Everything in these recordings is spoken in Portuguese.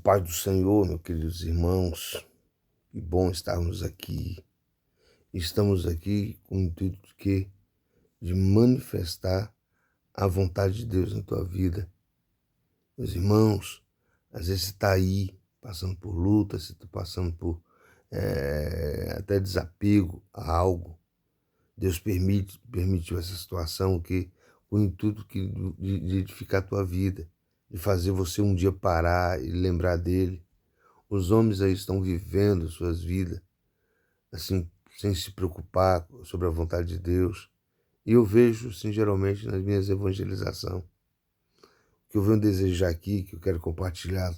paz do Senhor, meus queridos irmãos, que bom estarmos aqui. Estamos aqui com o intuito de quê? De manifestar a vontade de Deus na tua vida. Meus irmãos, às vezes você está aí passando por luta, você está passando por até desapego a algo. Deus permitiu essa situação que com o intuito de edificar a tua vida, de fazer você um dia parar e lembrar dele. Os homens aí estão vivendo suas vidas, assim, sem se preocupar sobre a vontade de Deus. E eu vejo, assim, geralmente nas minhas evangelizações, que eu venho desejar aqui, que eu quero compartilhar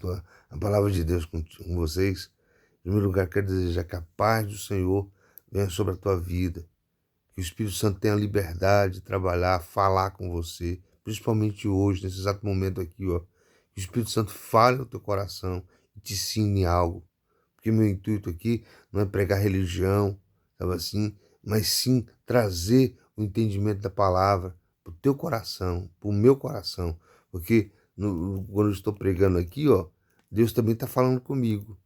a palavra de Deus com vocês. Em primeiro lugar, quero desejar que a paz do Senhor venha sobre a tua vida, que o Espírito Santo tenha liberdade de trabalhar, falar com você, principalmente hoje, nesse exato momento aqui, ó. Que o Espírito Santo fale no teu coração e te ensine algo. Porque meu intuito aqui não é pregar religião, sabe assim, mas sim trazer o entendimento da palavra para o teu coração, para o meu coração. Porque quando eu estou pregando aqui, ó, Deus também está falando comigo.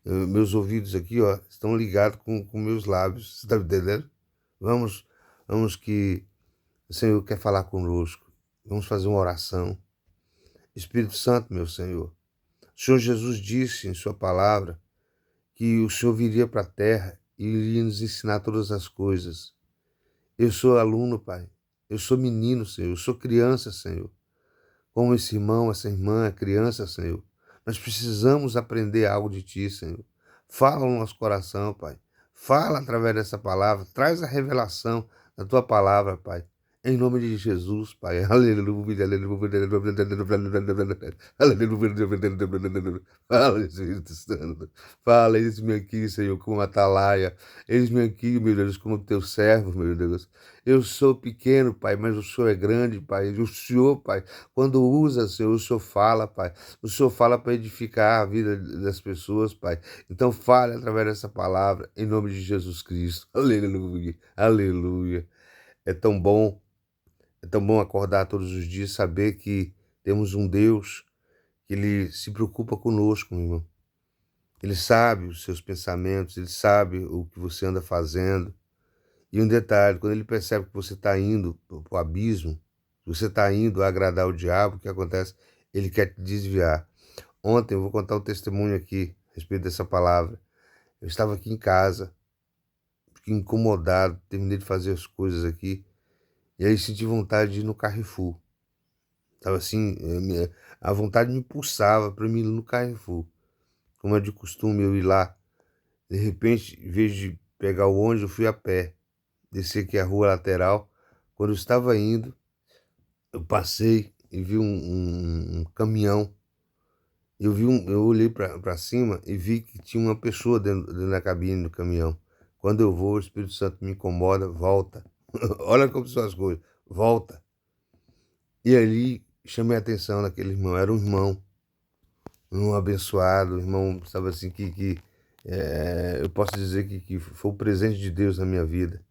Meus ouvidos aqui, ó, estão ligados com meus lábios. Você está me entendendo? Vamos, vamos que o Senhor quer falar conosco. Vamos fazer uma oração. Espírito Santo, meu Senhor. O Senhor Jesus disse em sua palavra que o Senhor viria para a terra e iria nos ensinar todas as coisas. Eu sou aluno, Pai. Eu sou menino, Senhor. Eu sou criança, Senhor. Como esse irmão, essa irmã é criança, Senhor. Nós precisamos aprender algo de Ti, Senhor. Fala no nosso coração, Pai. Fala através dessa palavra. Traz a revelação da Tua palavra, Pai. Em nome de Jesus, Pai. Aleluia, aleluia, aleluia. Fala, Espírito Santo. Fala, eis-me aqui, Senhor, como atalaia. Eis-me aqui, meu Deus, como teu servo, meu Deus. Eu sou pequeno, Pai, mas o Senhor é grande, Pai. O Senhor, Pai, quando usa, Senhor, o Senhor fala, Pai. O Senhor fala para edificar a vida das pessoas, Pai. Então fale através dessa palavra, em nome de Jesus Cristo. Aleluia, aleluia. É tão bom. É tão bom acordar todos os dias e saber que temos um Deus que Ele se preocupa conosco, meu irmão. Ele sabe os seus pensamentos, Ele sabe o que você anda fazendo. E um detalhe, quando Ele percebe que você está indo para o abismo, que você está indo a agradar o diabo, o que acontece? Ele quer te desviar. Ontem, eu vou contar um testemunho aqui a respeito dessa palavra. Eu estava aqui em casa, fiquei incomodado, terminei de fazer as coisas aqui, e aí senti vontade de ir no Carrefour. Tava assim, a vontade me pulsava para mim ir no Carrefour. Como é de costume eu ir lá. De repente, em vez de pegar o ônibus, eu fui a pé. Desci aqui a rua lateral. Quando eu estava indo, eu passei e vi um caminhão. Eu olhei para cima e vi que tinha uma pessoa dentro da cabine do caminhão. Quando eu vou, o Espírito Santo me incomoda, volta. Olha como são as coisas. Volta. E ali chamei a atenção daquele irmão. Era um abençoado, um irmão, sabe assim, eu posso dizer que foi o presente de Deus na minha vida.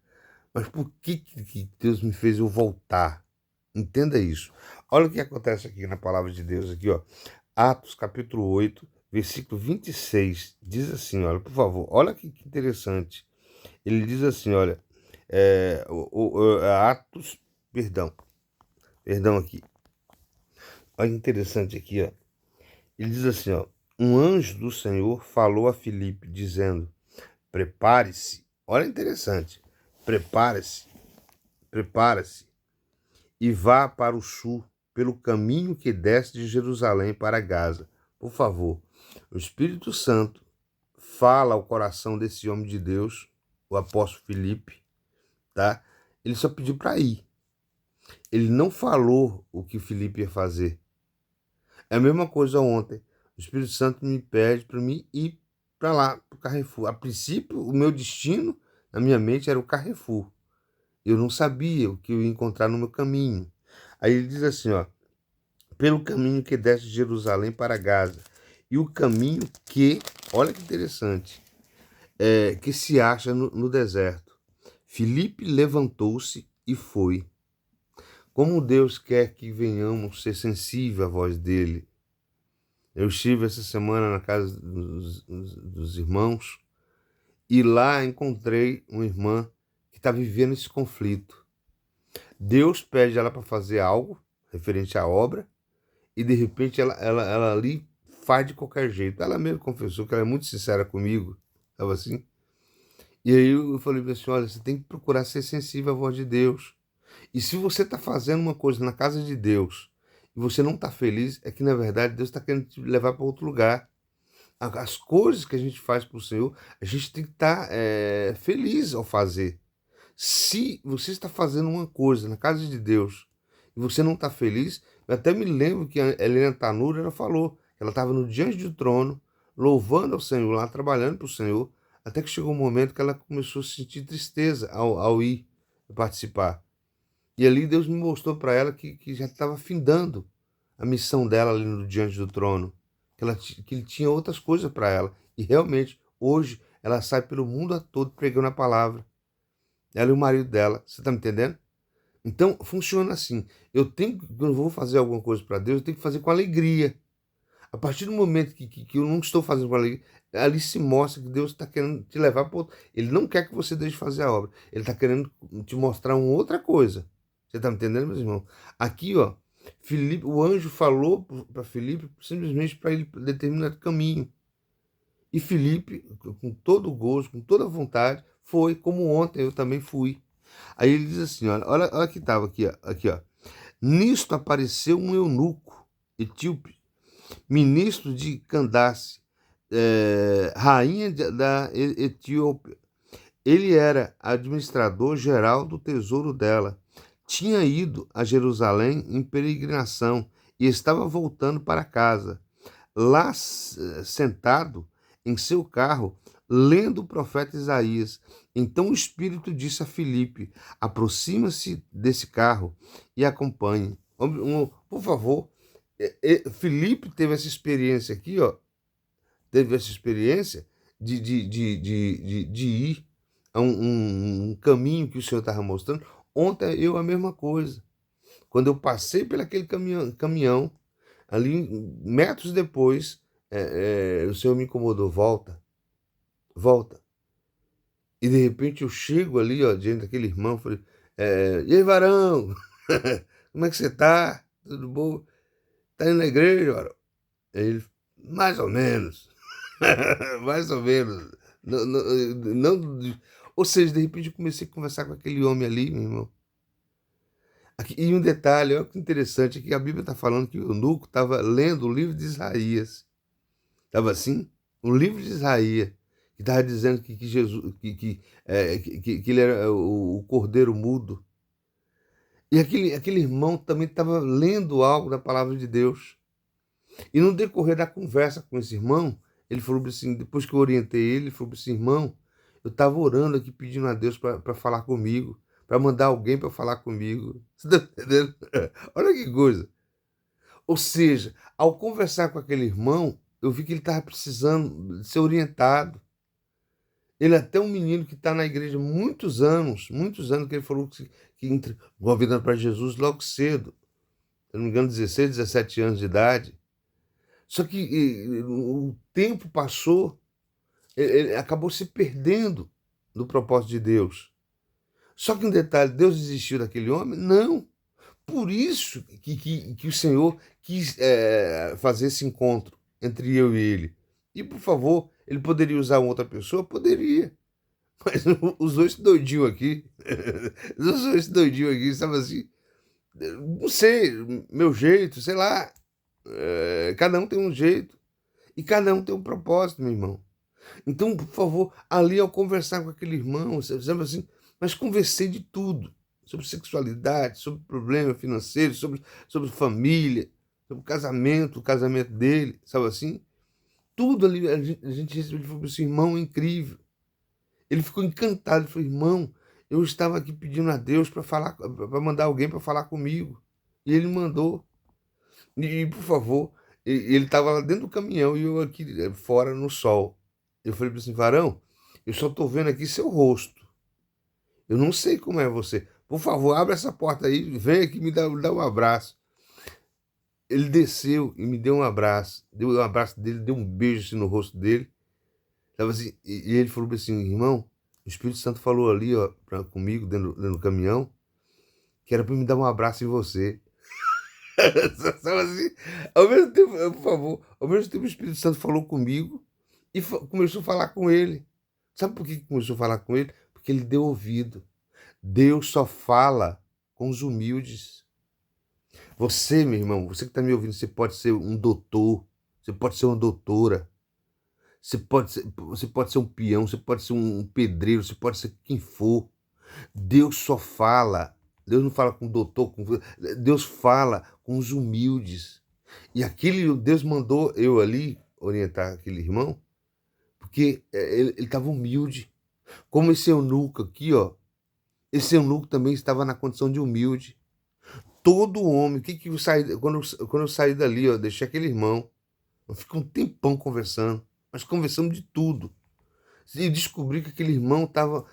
Mas por que Deus me fez eu voltar? Entenda isso. Olha o que acontece aqui na palavra de Deus, aqui, ó. Atos capítulo 8, versículo 26, diz assim, olha, por favor, olha que interessante. Ele diz assim, olha, Atos, perdão aqui. Olha que interessante aqui, ó. Ele diz assim, ó, um anjo do Senhor falou a Filipe, dizendo, prepare-se, olha interessante, prepare-se, prepare-se e vá para o sul, pelo caminho que desce de Jerusalém para Gaza. Por favor, o Espírito Santo fala ao coração desse homem de Deus, o apóstolo Filipe, tá? Ele só pediu para ir. Ele não falou o que Filipe ia fazer. É a mesma coisa ontem. O Espírito Santo me pede para mim ir para lá, para o Carrefour. A princípio, o meu destino, na minha mente, era o Carrefour. Eu não sabia o que eu ia encontrar no meu caminho. Aí ele diz assim, ó, pelo caminho que desce de Jerusalém para Gaza. E o caminho que, olha que interessante, que se acha no deserto. Filipe levantou-se e foi. Como Deus quer que venhamos ser sensíveis à voz dele, Eu estive essa semana na casa dos irmãos e lá encontrei uma irmã que está vivendo esse conflito. Deus pede ela para fazer algo referente à obra e de repente ela ali faz de qualquer jeito. Ela mesmo confessou que ela é muito sincera comigo, estava assim. E aí eu falei assim, olha, você tem que procurar ser sensível à voz de Deus. E se você está fazendo uma coisa na casa de Deus e você não está feliz, é que na verdade Deus está querendo te levar para outro lugar. As coisas que a gente faz para o Senhor, a gente tem que estar feliz ao fazer. Se você está fazendo uma coisa na casa de Deus e você não está feliz, eu até me lembro que a Helena Tanura ela falou que ela estava no diante do trono, louvando ao Senhor, lá trabalhando para o Senhor, até que chegou um momento que ela começou a sentir tristeza ao ir participar. E ali Deus me mostrou para ela que já estava findando a missão dela ali no diante do trono, que ele tinha outras coisas para ela. E realmente, hoje, ela sai pelo mundo todo pregando a palavra. Ela e o marido dela, você está me entendendo? Então, funciona assim. Quando eu vou fazer alguma coisa para Deus, eu tenho que fazer com alegria. A partir do momento que eu não estou fazendo com alegria, ali se mostra que Deus está querendo te levar para outro. Ele não quer que você deixe de fazer a obra. Ele está querendo te mostrar uma outra coisa. Você está me entendendo, meus irmãos? Aqui, ó, Filipe, o anjo falou para Filipe simplesmente para ele determinar caminho. E Filipe, com todo o gozo, com toda a vontade, foi, como ontem eu também fui. Aí ele diz assim, olha que estava aqui, ó. Nisto apareceu um eunuco etíope, ministro de Candace, rainha da Etiópia. Ele era administrador geral do tesouro dela. Tinha ido a Jerusalém em peregrinação e estava voltando para casa. Lá sentado em seu carro, lendo o profeta Isaías. Então o Espírito disse a Filipe: aproxima-se desse carro e acompanhe. Por favor, Filipe teve essa experiência aqui, ó. Teve essa experiência de ir a um caminho que o Senhor estava mostrando. Ontem eu a mesma coisa. Quando eu passei por aquele caminhão ali, metros depois, o Senhor me incomodou, volta, volta. E de repente eu chego ali, ó, diante daquele irmão, falei, e aí, varão? Como é que você tá? Tudo bom? Tá indo na igreja, varão? Aí ele, mais ou menos, mais ou menos. Não, ou seja, de repente eu comecei a conversar com aquele homem ali, meu irmão. E um detalhe, olha que interessante, é que a Bíblia está falando que o eunuco estava lendo o livro de Isaías. Estava assim? O livro de Isaías, que estava dizendo que Jesus, que ele era o cordeiro mudo. E aquele irmão também estava lendo algo da palavra de Deus. E no decorrer da conversa com esse irmão, ele falou assim, depois que eu orientei ele falou assim, irmão, eu estava orando aqui pedindo a Deus para falar comigo, para mandar alguém para falar comigo. Você está entendendo? Olha que coisa. Ou seja, ao conversar com aquele irmão, eu vi que ele estava precisando ser orientado. Ele é até um menino que está na igreja há muitos anos, que ele falou que entregou a vida para Jesus logo cedo. Se não me engano, 16, 17 anos de idade. Só que o tempo passou, ele acabou se perdendo no propósito de Deus. Só que um detalhe, Deus desistiu daquele homem? Não. Por isso que o Senhor quis fazer esse encontro entre eu e ele. E, por favor, ele poderia usar uma outra pessoa? Poderia. Mas os dois doidinhos aqui, os dois doidinhos aqui, estavam assim, não sei, meu jeito, sei lá. Cada um tem um jeito. E cada um tem um propósito, meu irmão. Então, por favor, ali ao conversar com aquele irmão, você sabe assim, mas conversei de tudo. Sobre sexualidade, sobre problema financeiro, sobre família, sobre o casamento dele, sabe assim? Tudo ali a gente recebeu, ele falou assim, irmão, é incrível. Ele ficou encantado, ele falou, irmão, eu estava aqui pedindo a Deus para mandar alguém para falar comigo. E ele mandou. E por favor, ele estava lá dentro do caminhão e eu aqui fora no sol. Eu falei para assim, varão, eu só estou vendo aqui seu rosto. Eu não sei como é você. Por favor, abre essa porta aí, vem aqui me dá um abraço. ele desceu e me deu um abraço. Deu um abraço dele, deu um beijo assim no rosto dele. Tava assim, e ele falou assim, irmão, o Espírito Santo falou ali, ó, comigo, dentro do caminhão, que era para me dar um abraço em você. Sabe assim, ao mesmo tempo, por favor, ao mesmo tempo o Espírito Santo falou comigo e começou a falar com ele. Sabe por que começou a falar com ele? Porque ele deu ouvido. Deus só fala com os humildes. Você, meu irmão, você que está me ouvindo, você pode ser um doutor, você pode ser uma doutora, você pode ser um peão, você pode ser um pedreiro, você pode ser quem for. Deus só fala, Deus não fala com o doutor, Deus fala com os humildes. E aquele Deus mandou eu ali orientar aquele irmão, porque ele estava humilde. Como esse eunuco aqui, ó, esse eunuco também estava na condição de humilde. Todo homem, o que que eu saí, quando eu saí dali, ó, deixei aquele irmão, eu fiquei um tempão conversando, mas conversamos de tudo. E descobri que aquele irmão estava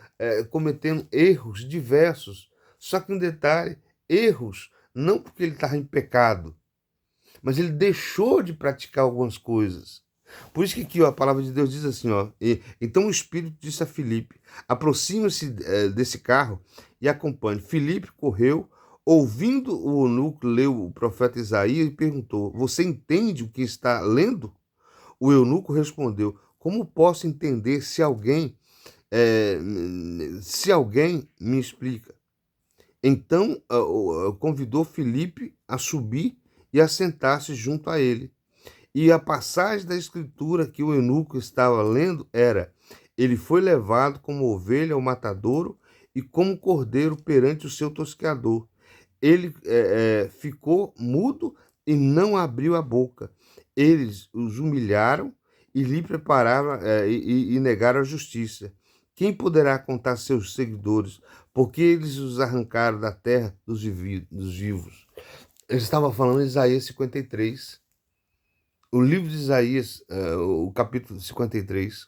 cometendo erros diversos. Só que um detalhe, erros, não porque ele estava em pecado, mas ele deixou de praticar algumas coisas. Por isso que aqui ó, a palavra de Deus diz assim, ó, então o Espírito disse a Filipe, aproxima-se desse carro e acompanhe. Filipe correu, ouvindo o eunuco ler o profeta Isaías e perguntou, você entende o que está lendo? O eunuco respondeu, como posso entender se alguém me explica? Então convidou Filipe a subir e a sentar-se junto a ele. E a passagem da escritura que o eunuco estava lendo era: ele foi levado como ovelha ao matadouro e como cordeiro perante o seu tosqueador. Ele ficou mudo e não abriu a boca. Eles os humilharam e lhe prepararam e negaram a justiça. Quem poderá contar seus seguidores? Porque eles os arrancaram da terra dos vivos. Ele estava falando em Isaías 53. O livro de Isaías, o capítulo 53.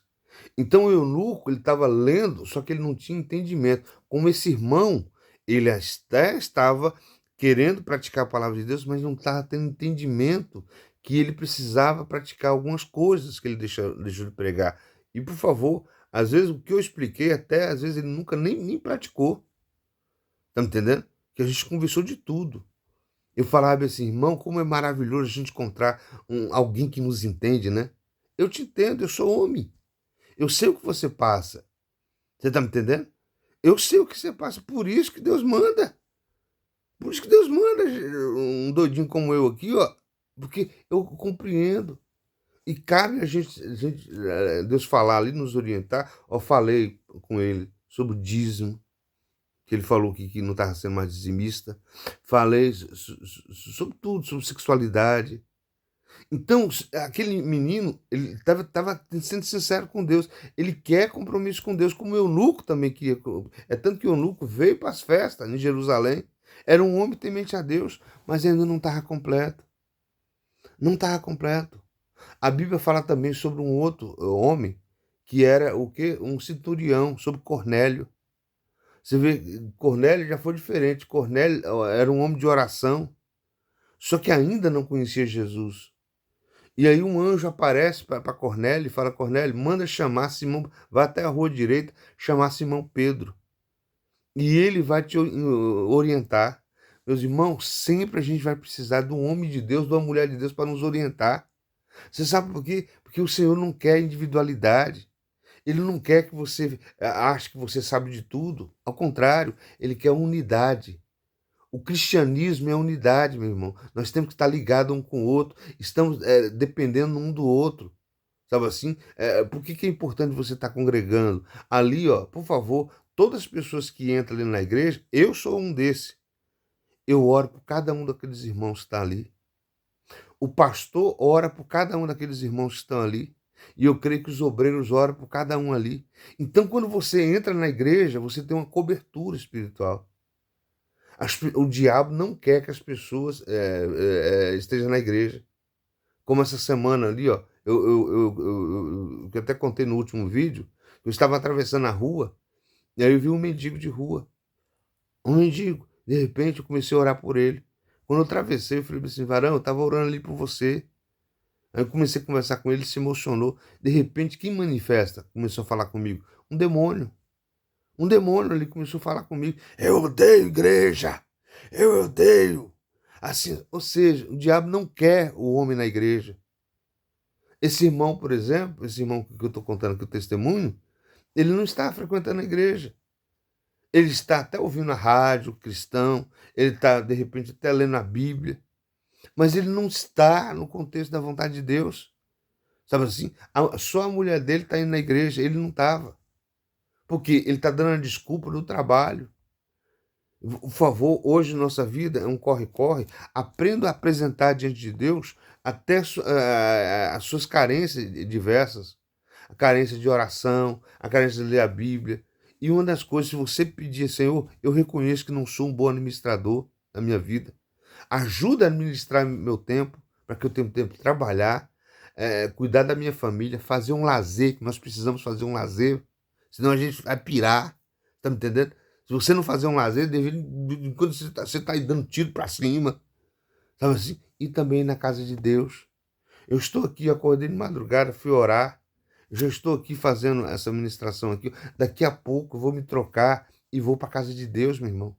Então o eunuco, ele estava lendo, só que ele não tinha entendimento. Como esse irmão, ele até estava querendo praticar a palavra de Deus, mas não estava tendo entendimento que ele precisava praticar algumas coisas que ele deixou de pregar. E, por favor, às vezes o que eu expliquei, até às vezes ele nunca nem praticou. Tá me entendendo? Que a gente conversou de tudo. Eu falava assim, irmão, como é maravilhoso a gente encontrar alguém que nos entende, né? Eu te entendo, eu sou homem. Eu sei o que você passa. Você tá me entendendo? Eu sei o que você passa. Por isso que Deus manda. Por isso que Deus manda um doidinho como eu aqui, ó. Porque eu compreendo. E cabe Deus falar ali, nos orientar. Eu falei com ele sobre o dízimo, que ele falou que não estava sendo mais dizimista. Falei sobre tudo, sobre sexualidade. Então, aquele menino, ele estava sendo sincero com Deus. Ele quer compromisso com Deus, como o eunuco também queria. É tanto que o eunuco veio para as festas em Jerusalém. Era um homem temente a Deus, mas ainda não estava completo. Não estava completo. A Bíblia fala também sobre um outro homem, que era o quê? Um centurião, sobre Cornélio. Você vê, Cornélio já foi diferente. Cornélio era um homem de oração, só que ainda não conhecia Jesus. E aí um anjo aparece para Cornélio e fala, Cornélio, manda chamar Simão, vai até a rua direita, chamar Simão Pedro. E ele vai te orientar. Meus irmãos, sempre a gente vai precisar de um homem de Deus, de uma mulher de Deus para nos orientar. Você sabe por quê? Porque o Senhor não quer individualidade. Ele não quer que você ache que você sabe de tudo. Ao contrário, ele quer unidade. O cristianismo é unidade, meu irmão. Nós temos que estar ligados um com o outro. Estamos dependendo um do outro. Sabe assim? Por que é importante você estar congregando? Ali, ó, por favor, todas as pessoas que entram ali na igreja, eu sou um desse. Eu oro por cada um daqueles irmãos que está ali. O pastor ora por cada um daqueles irmãos que estão ali. E eu creio que os obreiros oram por cada um ali. Então, quando você entra na igreja, você tem uma cobertura espiritual. O diabo não quer que as pessoas estejam na igreja. Como essa semana ali, ó, eu até contei no último vídeo, eu estava atravessando a rua, e aí eu vi um mendigo de rua. Um mendigo. De repente, eu comecei a orar por ele. Quando eu atravessei, eu falei assim, varão, eu estava orando ali por você. Aí eu comecei a conversar com ele, ele se emocionou. De repente, quem manifesta começou a falar comigo? Um demônio. Um demônio ali começou a falar comigo. Eu odeio igreja. Eu odeio. Assim, ou seja, o diabo não quer o homem na igreja. Esse irmão, por exemplo, esse irmão que eu estou contando aqui o testemunho, ele não está frequentando a igreja. Ele está até ouvindo a rádio cristão, ele está, de repente, até lendo a Bíblia, mas ele não está no contexto da vontade de Deus. Sabe assim? Só a mulher dele está indo na igreja, ele não estava. Porque ele está dando a desculpa do trabalho. Por favor, hoje nossa vida é um corre-corre. Aprenda a apresentar diante de Deus até as suas carências diversas. A carência de oração, a carência de ler a Bíblia. E uma das coisas, se você pedir, Senhor, eu reconheço que não sou um bom administrador da minha vida. Ajuda a administrar meu tempo, para que eu tenha tempo de trabalhar, cuidar da minha família, fazer um lazer, que nós precisamos fazer um lazer, senão a gente vai pirar, tá me entendendo? Se você não fazer um lazer, quando você tá aí dando tiro para cima, sabe assim? E também na casa de Deus. Eu estou aqui, acordei de madrugada, fui orar, já estou aqui fazendo essa ministração aqui. Daqui a pouco eu vou me trocar e vou para a casa de Deus, meu irmão.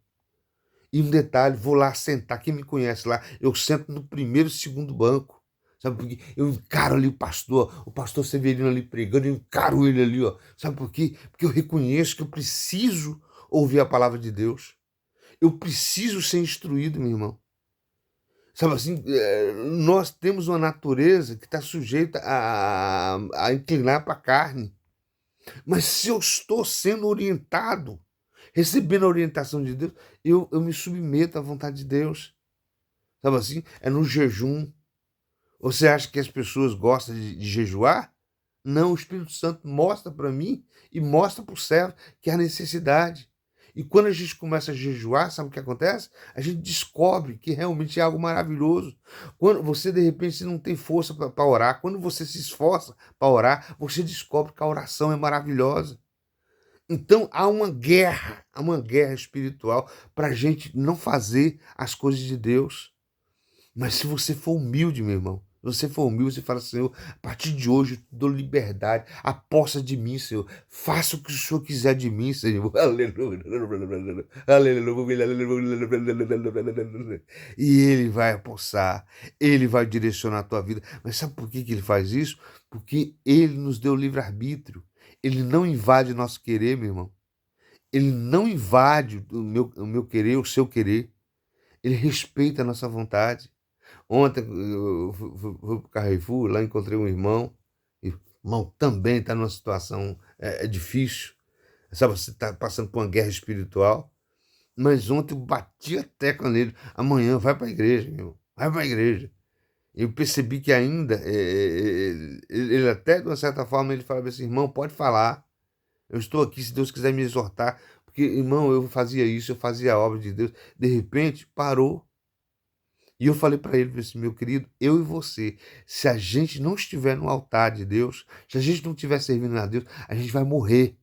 E um detalhe, vou lá sentar, quem me conhece lá, eu sento no primeiro, segundo banco. Sabe por quê? Eu encaro ali o pastor Severino ali pregando, eu encaro ele ali, ó. Sabe por quê? Porque eu reconheço que eu preciso ouvir a palavra de Deus. Eu preciso ser instruído, meu irmão. Sabe assim, nós temos uma natureza que está sujeita a inclinar para a carne. Mas se eu estou sendo orientado, recebendo a orientação de Deus, eu me submeto à vontade de Deus. Sabe assim? É no jejum. Você acha que as pessoas gostam de jejuar? Não, o Espírito Santo mostra para mim e mostra para o servo que há necessidade. E quando a gente começa a jejuar, sabe o que acontece? A gente descobre que realmente é algo maravilhoso. Quando você, de repente, não tem força para orar, quando você se esforça para orar, você descobre que a oração é maravilhosa. Então há uma guerra espiritual para a gente não fazer as coisas de Deus. Mas se você for humilde, meu irmão, se você for humilde, você fala, Senhor, a partir de hoje eu te dou liberdade, aposta de mim, Senhor, faça o que o Senhor quiser de mim, Senhor. Aleluia, aleluia, aleluia. E Ele vai apossar, Ele vai direcionar a tua vida. Mas sabe por que que Ele faz isso? Porque Ele nos deu livre-arbítrio. Ele não invade nosso querer, meu irmão. Ele não invade o meu querer, o seu querer. Ele respeita a nossa vontade. Ontem eu fui para o Carrefour, lá encontrei um irmão. E o irmão também está numa situação difícil. Sabe, você está passando por uma guerra espiritual. Mas ontem eu bati a tecla nele. Amanhã vai para a igreja, meu irmão. Vai para a igreja. Eu percebi que ainda, ele até, de uma certa forma, ele falava assim, irmão, pode falar. Eu estou aqui, se Deus quiser me exortar. Porque, irmão, eu fazia isso, eu fazia a obra de Deus. De repente, parou. E eu falei para ele, falei assim, meu querido, eu e você, se a gente não estiver no altar de Deus, se a gente não estiver servindo a Deus, a gente vai morrer.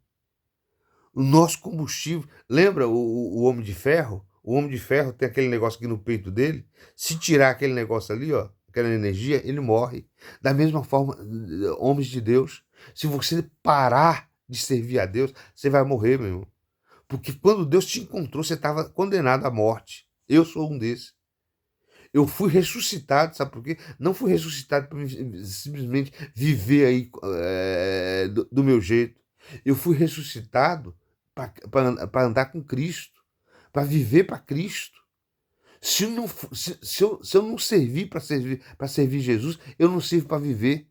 O nosso combustível, lembra o Homem de Ferro? O Homem de Ferro tem aquele negócio aqui no peito dele. Se tirar aquele negócio ali, ó, aquela energia, ele morre. Da mesma forma, homens de Deus, se você parar de servir a Deus, você vai morrer, meu irmão. Porque quando Deus te encontrou, você estava condenado à morte. Eu sou um desses. Eu fui ressuscitado, sabe por quê? Não fui ressuscitado para simplesmente viver aí do meu jeito. Eu fui ressuscitado para andar com Cristo, para viver para Cristo. Se eu não servir para servir Jesus, eu não sirvo para viver.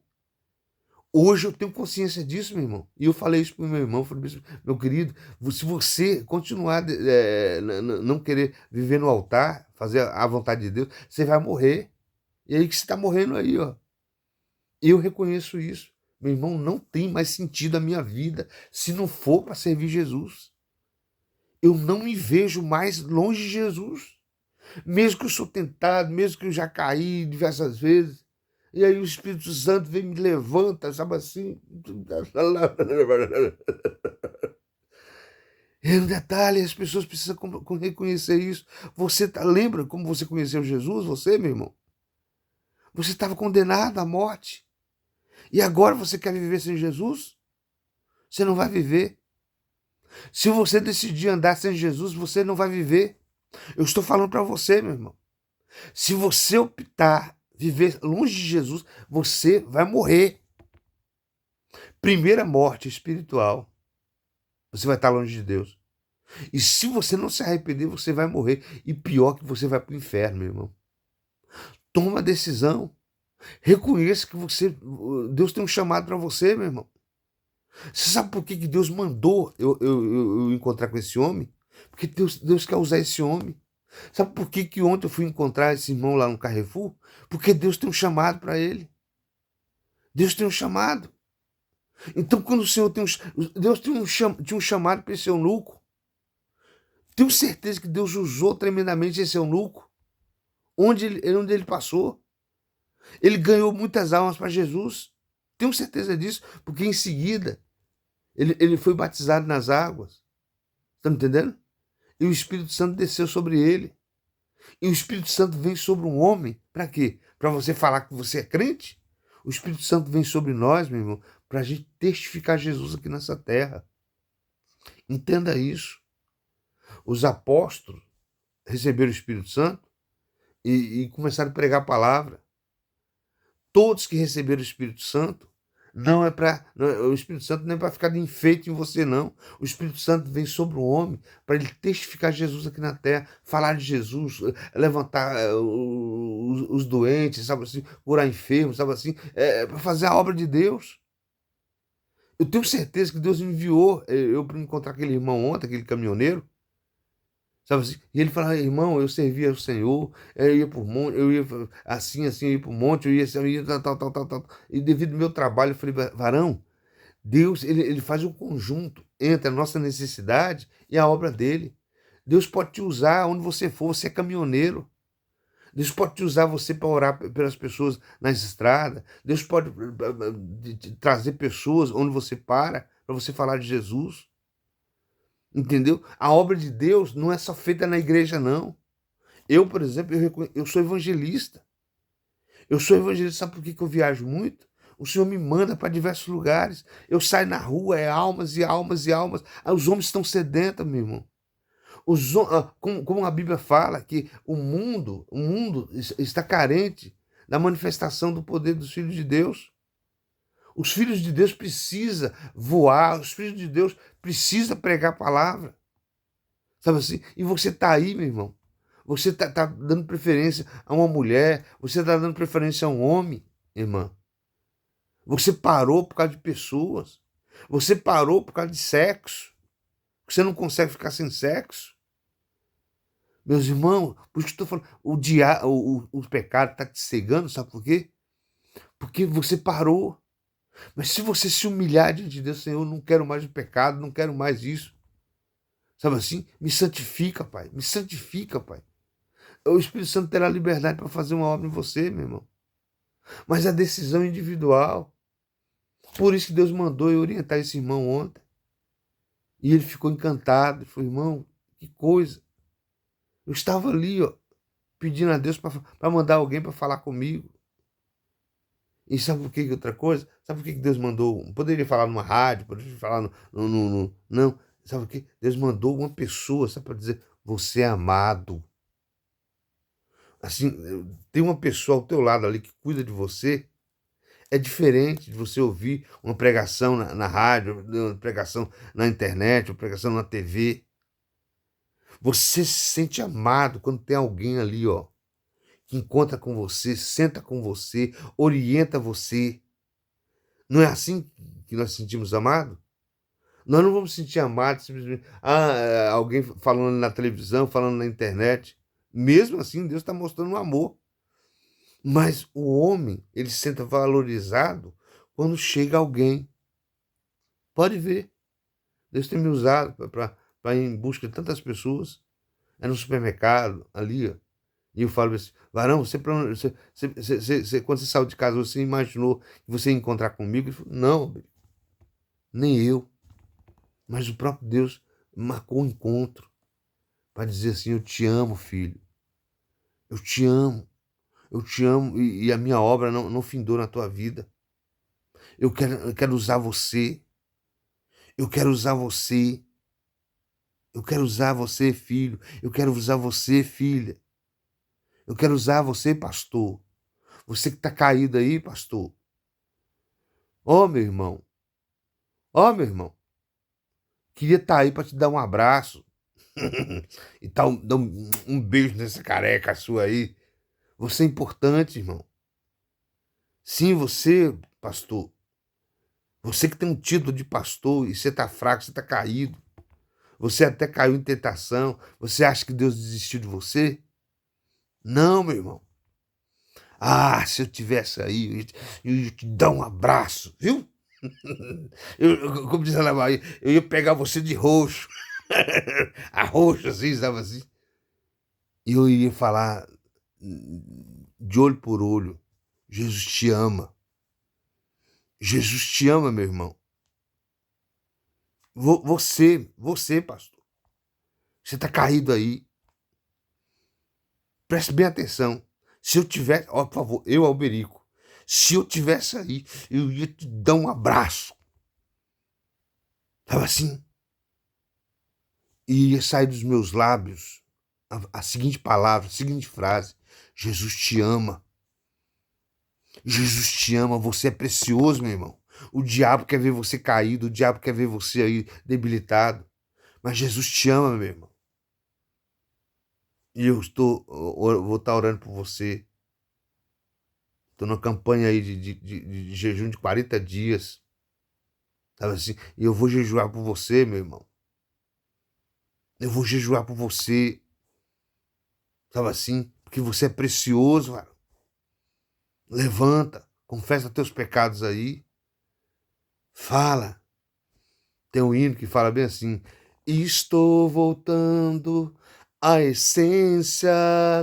Hoje eu tenho consciência disso, meu irmão. E eu falei isso para o meu irmão, falei assim, meu querido, se você continuar não querer viver no altar, fazer a vontade de Deus, você vai morrer. E aí que você está morrendo aí, ó. Eu reconheço isso. Meu irmão, não tem mais sentido a minha vida se não for para servir Jesus. Eu não me vejo mais longe de Jesus. Mesmo que eu sou tentado, mesmo que eu já caí diversas vezes. E aí o Espírito Santo vem e me levanta, sabe assim? É um detalhe, as pessoas precisam reconhecer isso. Lembra como você conheceu Jesus, você, meu irmão? Você estava condenado à morte. E agora você quer viver sem Jesus? Você não vai viver. Se você decidir andar sem Jesus, você não vai viver. Eu estou falando para você, meu irmão. Se você optar viver longe de Jesus, você vai morrer. Primeira morte espiritual. Você vai estar longe de Deus. E se você não se arrepender, você vai morrer. E pior que você vai para o inferno, meu irmão. Toma a decisão. Reconheça que Deus tem um chamado para você, meu irmão. Você sabe por que Deus mandou eu encontrar com esse homem? Porque Deus quer usar esse homem. Sabe por que ontem eu fui encontrar esse irmão lá no Carrefour? Porque Deus tem um chamado para ele. Deus tem um chamado. Então, quando o Senhor Deus tinha um chamado para esse eunuco. Tenho certeza que Deus usou tremendamente esse eunuco. Onde ele passou. Ele ganhou muitas almas para Jesus. Tenho certeza disso, porque em seguida ele foi batizado nas águas. Está me entendendo? E o Espírito Santo desceu sobre ele. E o Espírito Santo vem sobre um homem. Para quê? Para você falar que você é crente? O Espírito Santo vem sobre nós, meu irmão, para a gente testificar Jesus aqui nessa terra. Entenda isso. Os apóstolos receberam o Espírito Santo e começaram a pregar a palavra. Todos que receberam o Espírito Santo, o Espírito Santo não é para ficar de enfeite em você, não. O Espírito Santo vem sobre o homem para ele testificar Jesus aqui na terra, falar de Jesus, levantar os doentes, sabe assim, curar enfermos, sabe assim, para fazer a obra de Deus. Eu tenho certeza que Deus enviou eu para encontrar aquele irmão ontem, aquele caminhoneiro, sabe assim? E ele falava, irmão, eu servia ao Senhor, eu ia por monte, eu ia assim, eu ia por monte, eu ia tal. E devido ao meu trabalho, eu falei, varão, Deus, ele faz um conjunto entre a nossa necessidade e a obra dele. Deus pode te usar onde você for, você é caminhoneiro. Deus pode te usar você para orar pelas pessoas nas estradas. Deus pode trazer pessoas onde você para você falar de Jesus. Entendeu? A obra de Deus não é só feita na igreja, não. Eu, por exemplo, eu sou evangelista. Eu sou evangelista, sabe por que eu viajo muito? O Senhor me manda para diversos lugares. Eu saio na rua, é almas e almas e almas. Os homens estão sedentos, meu irmão. Como a Bíblia fala, que o mundo está carente da manifestação do poder dos filhos de Deus. Os filhos de Deus precisam voar, os filhos de Deus precisam pregar a palavra. Sabe assim? E você está aí, meu irmão. Você tá dando preferência a uma mulher, você está dando preferência a um homem, irmã. Você parou por causa de pessoas. Você parou por causa de sexo. Você não consegue ficar sem sexo. Meus irmãos, por isso que eu estou falando, o pecado está te cegando, sabe por quê? Porque você parou. Mas se você se humilhar diante de Deus, Senhor, eu não quero mais o pecado, não quero mais isso. Sabe assim? Me santifica, Pai. Me santifica, Pai. O Espírito Santo terá liberdade para fazer uma obra em você, meu irmão. Mas a decisão é individual. Por isso que Deus mandou eu orientar esse irmão ontem. E ele ficou encantado. Ele falou, irmão, que coisa. Eu estava ali, ó, pedindo a Deus para mandar alguém para falar comigo. E sabe por que outra coisa? Sabe por que Deus mandou? Poderia falar numa rádio, poderia falar não. Sabe o que? Deus mandou uma pessoa, sabe, para dizer, você é amado. Assim, tem uma pessoa ao teu lado ali que cuida de você. É diferente de você ouvir uma pregação na rádio, uma pregação na internet, uma pregação na TV. Você se sente amado quando tem alguém ali, ó, que encontra com você, senta com você, orienta você. Não é assim que nós sentimos amados? Nós não vamos sentir amados simplesmente, alguém falando na televisão, falando na internet. Mesmo assim, Deus está mostrando um amor. Mas o homem, ele se sente valorizado quando chega alguém. Pode ver. Deus tem me usado para ir em busca de tantas pessoas. É no supermercado, ali, ó. E eu falo assim, varão, quando você saiu de casa, você imaginou que você ia encontrar comigo? Ele falou, não, nem eu. Mas o próprio Deus marcou um encontro para dizer assim: eu te amo, filho. Eu te amo. Eu te amo e a minha obra não findou na tua vida. Eu quero usar você. Eu quero usar você. Eu quero usar você, filho. Eu quero usar você, filha. Eu quero usar você, pastor. Você que está caído aí, pastor. Ó, meu irmão. Ó, meu irmão. Queria estar aí para te dar um abraço. E dar um beijo nessa careca sua aí. Você é importante, irmão. Sim, você, pastor. Você que tem um título de pastor e você está fraco, você está caído. Você até caiu em tentação. Você acha que Deus desistiu de você? Não, meu irmão. Ah, se eu tivesse aí, eu ia te dar um abraço, viu? Como diz a Ana Maria, eu ia pegar você de roxo. A roxo, assim, estava assim. E eu ia falar de olho por olho. Jesus te ama. Jesus te ama, meu irmão. Você, pastor. Você está caído aí. Preste bem atenção. Se eu tivesse, ó, por favor, eu, Alberico, se eu tivesse aí, eu ia te dar um abraço. Estava assim. E ia sair dos meus lábios a seguinte palavra, a seguinte frase: Jesus te ama. Jesus te ama, você é precioso, meu irmão. O diabo quer ver você caído, o diabo quer ver você aí debilitado. Mas Jesus te ama, meu irmão. E vou estar orando por você. Estou numa campanha aí de jejum de 40 dias. Sabe assim? E eu vou jejuar por você, meu irmão. Eu vou jejuar por você. Sabe assim? Porque você é precioso, cara. Levanta, confessa teus pecados aí. Fala. Tem um hino que fala bem assim: estou voltando à essência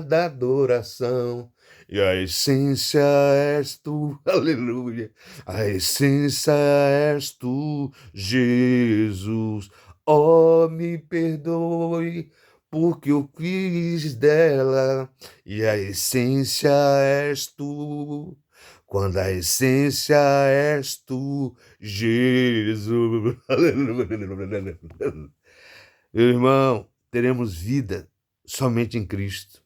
da adoração. E a essência és tu, aleluia. A essência és tu, Jesus. Oh, me perdoe, porque eu quis dela. E a essência és tu. Quando a essência és tu, Jesus. Meu irmão, teremos vida somente em Cristo.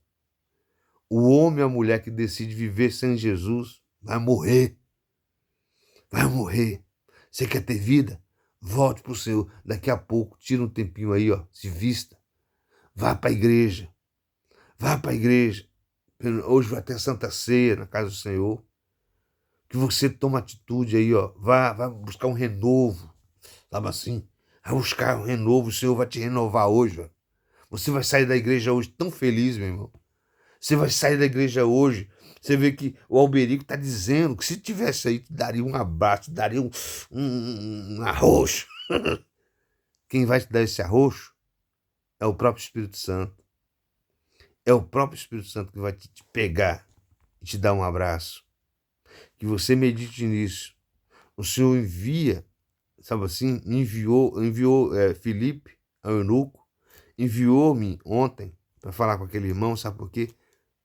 O homem e a mulher que decide viver sem Jesus vai morrer. Vai morrer. Você quer ter vida? Volte para o Senhor. Daqui a pouco, tira um tempinho aí, ó, se vista. Vá para a igreja. Vá para a igreja. Hoje vai ter Santa Ceia na casa do Senhor. Que você toma atitude aí, ó. Vá buscar um renovo. Sabe assim? Vai buscar um renovo. O Senhor vai te renovar hoje, ó. Você vai sair da igreja hoje tão feliz, meu irmão. Você vai sair da igreja hoje. Você vê que o Alberico está dizendo que se tivesse aí, te daria um abraço, te daria um arroxo. Quem vai te dar esse arroxo é o próprio Espírito Santo. É o próprio Espírito Santo que vai te pegar e te dar um abraço. Que você medite nisso. O Senhor envia, sabe assim, enviou Filipe, ao eunuco, enviou-me ontem para falar com aquele irmão, sabe por quê?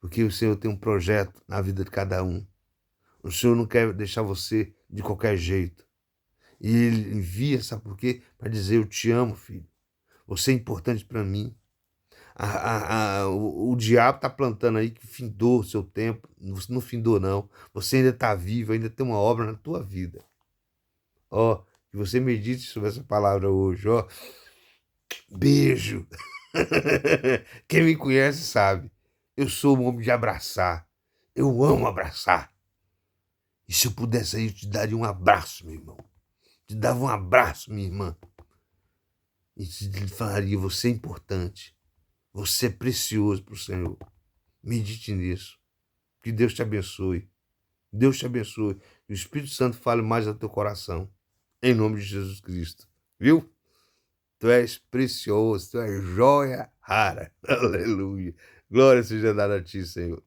Porque o Senhor tem um projeto na vida de cada um. O Senhor não quer deixar você de qualquer jeito. E Ele envia, sabe por quê? Para dizer: eu te amo, filho. Você é importante para mim. O diabo está plantando aí que findou o seu tempo. Não findou, não. Você ainda está vivo, ainda tem uma obra na tua vida. Ó, que você medite sobre essa palavra hoje, ó. Beijo. Quem me conhece sabe. Eu sou um homem de abraçar. Eu amo abraçar. E se eu pudesse aí, eu te daria um abraço, meu irmão. Te dava um abraço, minha irmã. E te falaria: você é importante. Você é precioso para o Senhor. Medite nisso. Que Deus te abençoe. Deus te abençoe. Que o Espírito Santo fale mais ao teu coração. Em nome de Jesus Cristo. Viu? Tu és precioso. Tu és joia rara. Aleluia. Glória seja dada a ti, Senhor.